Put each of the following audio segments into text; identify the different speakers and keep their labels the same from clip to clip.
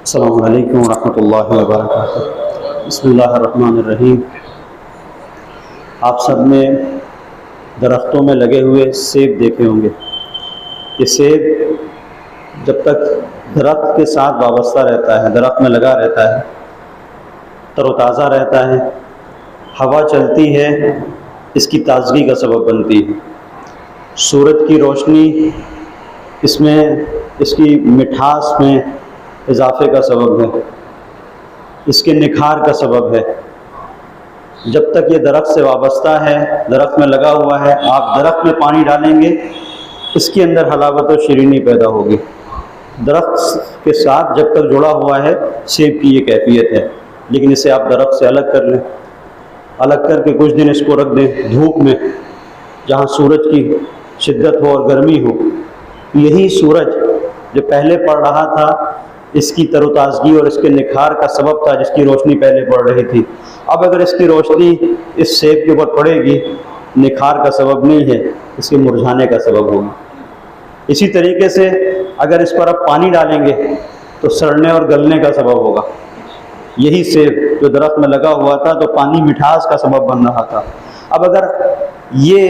Speaker 1: السلام علیکم ورحمۃ اللہ وبرکاتہ۔ بسم اللہ الرحمن الرحیم۔ آپ سب نے درختوں میں لگے ہوئے سیب دیکھے ہوں گے۔ یہ سیب جب تک درخت کے ساتھ وابستہ رہتا ہے، درخت میں لگا رہتا ہے، تر و تازہ رہتا ہے، ہوا چلتی ہے، اس کی تازگی کا سبب بنتی ہے۔ سورج کی روشنی اس میں، اس کی مٹھاس میں اضافے کا سبب ہے، اس کے نکھار کا سبب ہے۔ جب تک یہ درخت سے وابستہ ہے، درخت میں لگا ہوا ہے، آپ درخت میں پانی ڈالیں گے، اس کے اندر حلاوت و شیرینی پیدا ہوگی۔ درخت کے ساتھ جب تک جڑا ہوا ہے، سیب کی یہ کیفیت ہے۔ لیکن اسے آپ درخت سے الگ کر لیں، الگ کر کے کچھ دن اس کو رکھ دیں دھوپ میں، جہاں سورج کی شدت ہو اور گرمی ہو۔ یہی سورج جو پہلے پڑ رہا تھا، اس کی تر و تازگی اور اس کے نکھار کا سبب تھا، جس کی روشنی پہلے پڑ رہی تھی۔ اب اگر اس کی روشنی اس سیب کے اوپر پڑے گی، نکھار کا سبب نہیں ہے، اس کے مرجھانے کا سبب ہوگا۔ اسی طریقے سے اگر اس پر آپ پانی ڈالیں گے تو سڑنے اور گلنے کا سبب ہوگا۔ یہی سیب جو درخت میں لگا ہوا تھا تو پانی مٹھاس کا سبب بن رہا تھا، اب اگر یہ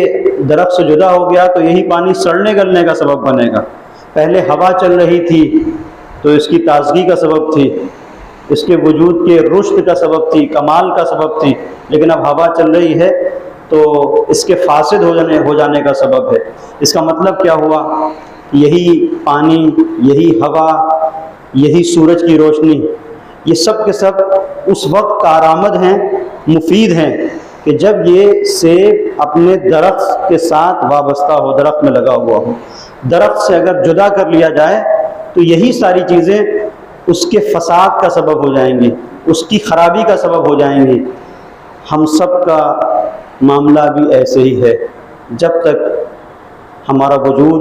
Speaker 1: درخت سے جدا ہو گیا تو یہی پانی سڑنے گلنے کا سبب بنے گا۔ پہلے ہوا چل رہی تھی تو اس کی تازگی کا سبب تھی، اس کے وجود کے رشد کا سبب تھی، کمال کا سبب تھی، لیکن اب ہوا چل رہی ہے تو اس کے فاسد ہو جانے کا سبب ہے۔ اس کا مطلب کیا ہوا؟ یہی پانی، یہی ہوا، یہی سورج کی روشنی، یہ سب کے سب اس وقت کارآمد ہیں، مفید ہیں کہ جب یہ سیب اپنے درخت کے ساتھ وابستہ ہو، درخت میں لگا ہوا ہو۔ درخت سے اگر جدا کر لیا جائے تو یہی ساری چیزیں اس کے فساد کا سبب ہو جائیں گی، اس کی خرابی کا سبب ہو جائیں گی۔ ہم سب کا معاملہ بھی ایسے ہی ہے۔ جب تک ہمارا وجود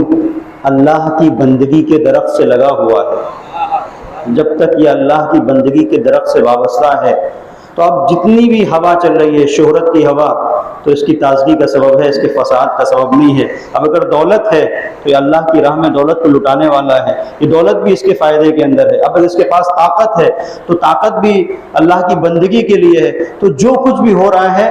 Speaker 1: اللہ کی بندگی کے درخت سے لگا ہوا ہے، جب تک یہ اللہ کی بندگی کے درخت سے وابستہ ہے، تو اب جتنی بھی ہوا چل رہی ہے، شہرت کی ہوا، تو اس کی تازگی کا سبب ہے، اس کے فساد کا سبب نہیں ہے۔ اب اگر دولت ہے تو یہ اللہ کی راہ میں دولت کو لٹانے والا ہے، یہ دولت بھی اس کے فائدے کے اندر ہے۔ اب اگر اس کے پاس طاقت ہے تو طاقت بھی اللہ کی بندگی کے لیے ہے۔ تو جو کچھ بھی ہو رہا ہے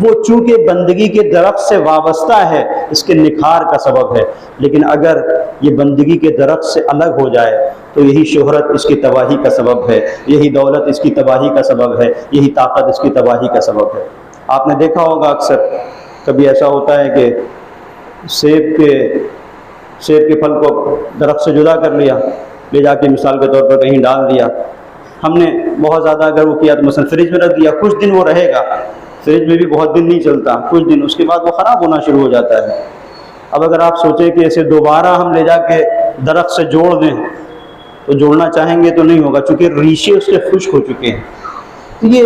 Speaker 1: وہ چونکہ بندگی کے درخت سے وابستہ ہے، اس کے نکھار کا سبب ہے۔ لیکن اگر یہ بندگی کے درخت سے الگ ہو جائے تو یہی شہرت اس کی تباہی کا سبب ہے، یہی دولت اس کی تباہی کا سبب ہے، یہی طاقت اس کی تباہی کا سبب ہے۔ آپ نے دیکھا ہوگا اکثر کبھی ایسا ہوتا ہے کہ سیب کے پھل کو درخت سے جدا کر لیا، لے جا کے مثال کے طور پر کہیں ڈال دیا۔ ہم نے بہت زیادہ اگر وہ کیا تو مثلا فریج میں رکھ دیا، کچھ دن وہ رہے گا، فریج میں بھی بہت دن نہیں چلتا، کچھ دن، اس کے بعد وہ خراب ہونا شروع ہو جاتا ہے۔ اب اگر آپ سوچیں کہ اسے دوبارہ ہم لے جا کے درخت سے جوڑ دیں تو جوڑنا چاہیں گے تو نہیں ہوگا، چونکہ ریشے اس کے خشک ہو چکے ہیں۔ یہ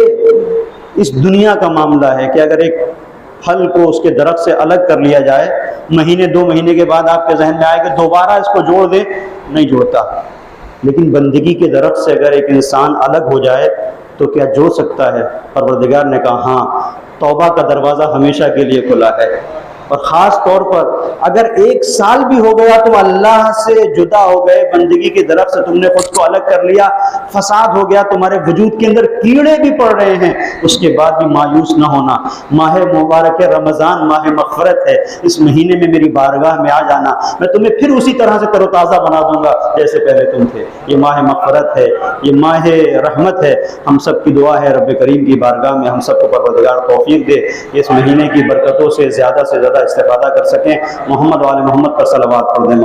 Speaker 1: اس دنیا کا معاملہ ہے کہ اگر ایک پھل کو اس کے درخت سے الگ کر لیا جائے، مہینے 2 مہینے کے بعد آپ کے ذہن میں آئے کہ دوبارہ اس کو جوڑ دیں، نہیں جوڑتا۔ لیکن بندگی کے درخت سے اگر ایک انسان الگ ہو جائے تو کیا جوڑ سکتا ہے؟ پروردگار نے کہا ہاں، توبہ کا دروازہ ہمیشہ کے لیے کھلا ہے۔ اور خاص طور پر اگر 1 سال بھی ہو گیا تم اللہ سے جدا ہو گئے، بندگی کے درخت سے تم نے خود کو الگ کر لیا، فساد ہو گیا، تمہارے وجود کے اندر کیڑے بھی پڑ رہے ہیں، اس کے بعد بھی مایوس نہ ہونا۔ ماہ مبارک رمضان ماہ مغفرت ہے، اس مہینے میں میری بارگاہ میں آ جانا، میں تمہیں پھر اسی طرح سے تر و تازہ بنا دوں گا جیسے پہلے تم تھے۔ یہ ماہ مغفرت ہے، یہ ماہ رحمت ہے۔ ہم سب کی دعا ہے رب کریم کی بارگاہ میں ہم سب کو پروردگار توفیق دے، اس مہینے کی برکتوں سے زیادہ استفادہ کر سکیں۔ محمد و آل محمد پر صلوات پڑھ دیں۔